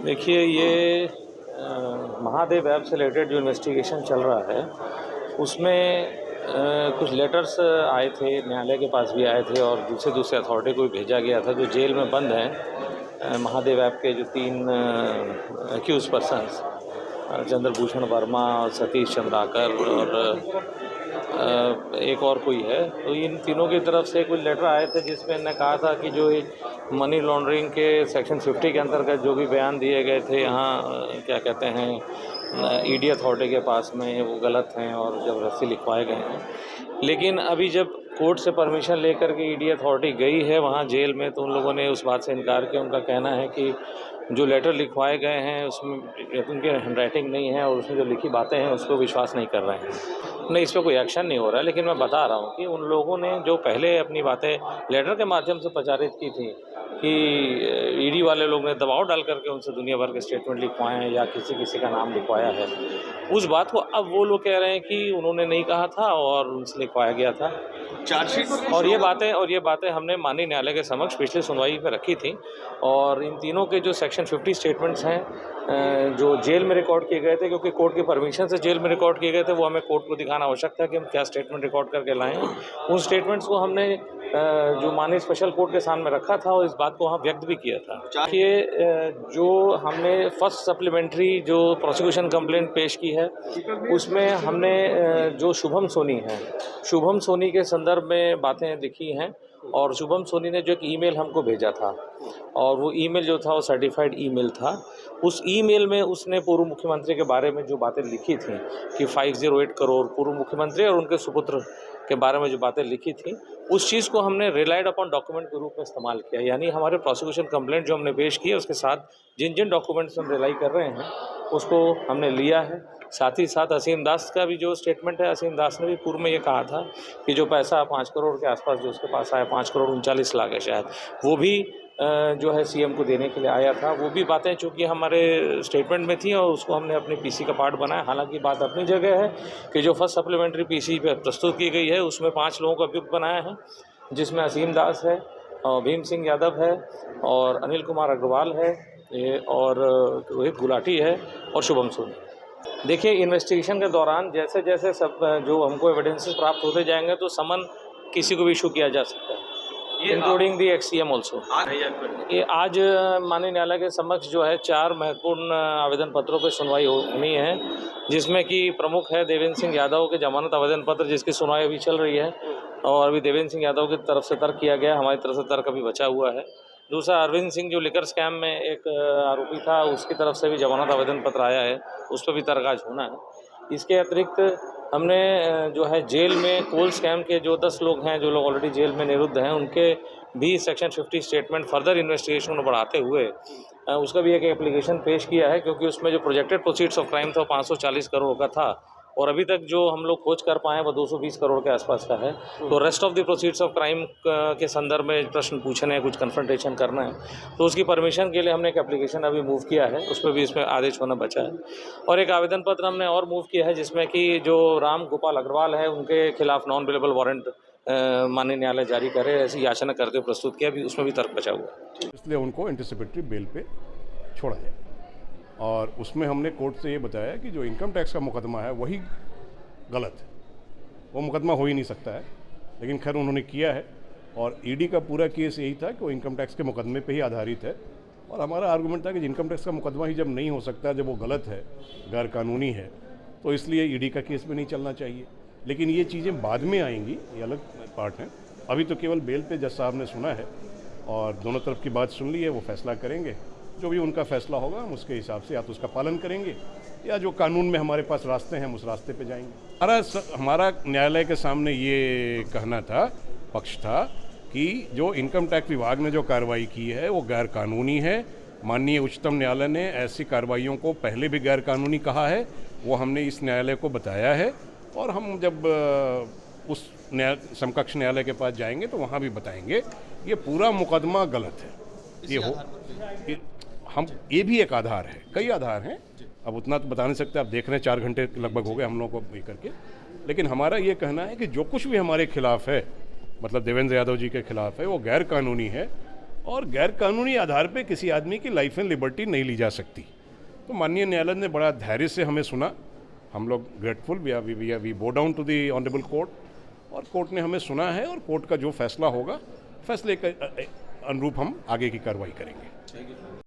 देखिए ये महादेव ऐप से रिलेटेड जो इन्वेस्टिगेशन चल रहा है उसमें कुछ लेटर्स आए थे, न्यायालय के पास भी आए थे और दूसरे दूसरे अथॉरिटी को भी भेजा गया था जो जेल में बंद हैं। महादेव ऐप के जो 3 एक्यूज पर्सन्स चंद्रभूषण वर्मा और सतीश चंद्राकर और एक और कोई है, तो इन तीनों की तरफ से कुछ लेटर आए थे जिसमें इन्होंने कहा था कि जो मनी लॉन्ड्रिंग के सेक्शन 50 के अंतर्गत जो भी बयान दिए गए थे यहाँ क्या कहते हैं ईडी अथॉरिटी के पास में, वो गलत हैं और ज़बरदस्ती लिखवाए गए हैं। लेकिन अभी जब कोर्ट से परमिशन लेकर के ईडी अथॉरिटी गई है वहाँ जेल में, तो उन लोगों ने उस बात से इनकार किया। उनका कहना है कि जो लेटर लिखवाए गए हैं उसमें उनके हैंडराइटिंग नहीं है और उसमें जो लिखी बातें हैं उसको विश्वास नहीं कर रहे हैं। नहीं, इस पर कोई एक्शन नहीं हो रहा है, लेकिन मैं बता रहा हूँ कि उन लोगों ने जो पहले अपनी बातें लेटर के माध्यम से प्रचारित की थी कि ईडी वाले लोग ने दबाव डाल करके उनसे दुनिया भर के स्टेटमेंट लिखवाए हैं या किसी का नाम लिखवाया है, उस बात को अब वो लोग कह रहे हैं कि उन्होंने नहीं कहा था और उनसे लिखवाया गया था चार्जशीट। और ये बातें हमने माननीय न्यायालय के समक्ष पिछली सुनवाई पर रखी थी। और इन तीनों के जो सेक्शन 50 स्टेटमेंट्स हैं जो जेल में रिकॉर्ड किए गए थे, क्योंकि कोर्ट की परमिशन से जेल में रिकॉर्ड किए गए थे, वो हमें कोर्ट को दिखाना आवश्यक था कि हम क्या स्टेटमेंट रिकॉर्ड करके लाएँ। उन स्टेटमेंट्स को हमने जो माननीय स्पेशल कोर्ट के सामने रखा था और इस बात को वहाँ व्यक्त भी किया था। देखिए जो हमने फर्स्ट सप्लीमेंट्री जो प्रोसिक्यूशन कंप्लेंट पेश की है उसमें हमने जो शुभम सोनी के संदर्भ में बातें लिखी हैं और शुभम सोनी ने जो एक ईमेल हमको भेजा था और वो ईमेल जो था वो सर्टिफाइड ईमेल था। उस ईमेल में उसने पूर्व मुख्यमंत्री के बारे में जो बातें लिखी थी कि 508 करोड़ पूर्व मुख्यमंत्री और उनके सुपुत्र के बारे में जो बातें लिखी थी, उस चीज़ को हमने रिलाइड अपॉन डॉक्यूमेंट के रूप में इस्तेमाल किया। यानी हमारे प्रोसिक्यूशन कंप्लेंट जो हमने पेश की है उसके साथ जिन जिन डॉक्यूमेंट्स हम रिलाई कर रहे हैं उसको हमने लिया है। साथ ही साथ असीम दास का भी जो स्टेटमेंट है, असीम दास ने भी पूर्व में ये कहा था कि जो पैसा 5 करोड़ के आसपास जो उसके पास आया, 5 करोड़ 39 लाख है शायद, वो भी जो है सीएम को देने के लिए आया था। वो भी बातें चूँकि हमारे स्टेटमेंट में थी और उसको हमने अपनी पीसी का पार्ट बनाया। हालांकि बात अपनी जगह है कि जो फर्स्ट सप्लीमेंट्री पीसी पे प्रस्तुत की गई है उसमें 5 लोगों का अभियुक्त बनाया है, जिसमें असीम दास है, भीम सिंह यादव है और अनिल कुमार अग्रवाल है और रोहित गुलाटी है और शुभम सोनी। देखिए इन्वेस्टिगेशन के दौरान जैसे जैसे सब जो हमको एविडेंसेस प्राप्त होते जाएंगे तो समन किसी को भी इशू किया जा सकता है, इंक्लूडिंग दी एक्ससीएम ऑल्सो। ये आज माननीय न्यायालय के समक्ष जो है 4 महत्वपूर्ण आवेदन पत्रों पर सुनवाई होनी है, जिसमें कि प्रमुख है देवेंद्र सिंह यादव के जमानत आवेदन पत्र जिसकी सुनवाई अभी चल रही है और अभी देवेंद्र सिंह यादव की तरफ से तर्क किया गया, हमारी तरफ से तर्क अभी बचा हुआ है। दूसरा अरविंद सिंह जो लिकर स्कैम में एक आरोपी था, उसकी तरफ से भी जमानत आवेदन पत्र आया है, उस पर भी तर्क आज होना है। इसके अतिरिक्त हमने जो है जेल में कोल स्कैम के जो 10 लोग हैं जो लोग ऑलरेडी जेल में निरुद्ध हैं, उनके भी सेक्शन 50 स्टेटमेंट फर्दर इन्वेस्टिगेशन को बढ़ाते हुए उसका भी एक एप्लीकेशन पेश किया है, क्योंकि उसमें जो प्रोजेक्टेड प्रोसीड्स ऑफ क्राइम था 540 करोड़ का था और अभी तक जो हम लोग खोज कर पाए हैं वो 220 करोड़ के आसपास का है। तो rest of the proceeds of crime के संदर्भ में प्रश्न पूछने हैं, कुछ कन्फ्रंटेशन करना है, तो उसकी परमिशन के लिए हमने एक एप्लीकेशन अभी मूव किया है, उस पर भी इसमें आदेश होना बचा है। और एक आवेदन पत्र हमने और मूव किया है जिसमें कि जो राम गोपाल अग्रवाल है उनके खिलाफ नॉन अवेलेबल वारंट माननीय न्यायालय जारी करे ऐसी याचना करते हुए प्रस्तुत किया, भी उसमें भी तर्क बचा हुआ है, इसलिए उनको एंटिसिपेटरी बेल पे छोड़ा जाए। और उसमें हमने कोर्ट से ये बताया कि जो इनकम टैक्स का मुकदमा है वही गलत है, वो मुकदमा हो ही नहीं सकता है, लेकिन खैर उन्होंने किया है। और ईडी का पूरा केस यही था कि वो इनकम टैक्स के मुकदमे पे ही आधारित है और हमारा आर्गूमेंट था कि इनकम टैक्स का मुकदमा ही जब नहीं हो सकता, जब वो गलत है, गैर कानूनी है, तो इसलिए ईडी का केस भी नहीं चलना चाहिए। लेकिन ये चीज़ें बाद में आएंगी, ये अलग पार्ट है। अभी तो केवल बेल पे जज साहब ने सुना है और दोनों तरफ की बात सुन ली है, वो फैसला करेंगे। जो भी उनका फैसला होगा हम उसके हिसाब से या तो उसका पालन करेंगे या जो कानून में हमारे पास रास्ते हैं हम उस रास्ते पे जाएंगे। हमारा न्यायालय के सामने ये कहना था, पक्ष था कि जो इनकम टैक्स विभाग ने जो कार्रवाई की है वो गैर कानूनी है। माननीय उच्चतम न्यायालय ने ऐसी कार्रवाइयों को पहले भी गैर कानूनी कहा है, वो हमने इस न्यायालय को बताया है और हम जब उस समकक्ष न्यायालय के पास जाएंगे तो वहाँ भी बताएंगे ये पूरा मुकदमा गलत है। ये भी एक आधार है, कई आधार हैं, अब उतना तो बता नहीं सकते। आप देख रहे हैं 4 घंटे लगभग हो गए हम लोगों को ये करके, लेकिन हमारा ये कहना है कि जो कुछ भी हमारे खिलाफ है, मतलब देवेंद्र यादव जी के खिलाफ है, वो गैर कानूनी है और गैर कानूनी आधार पे किसी आदमी की लाइफ एंड लिबर्टी नहीं ली जा सकती। तो माननीय न्यायालय ने बड़ा धैर्य से हमें सुना, हम लोग grateful, we bow down to the honourable court, और कोर्ट ने हमें सुना है और कोर्ट का जो फैसला होगा, फैसले के अनुरूप हम आगे की कार्रवाई करेंगे।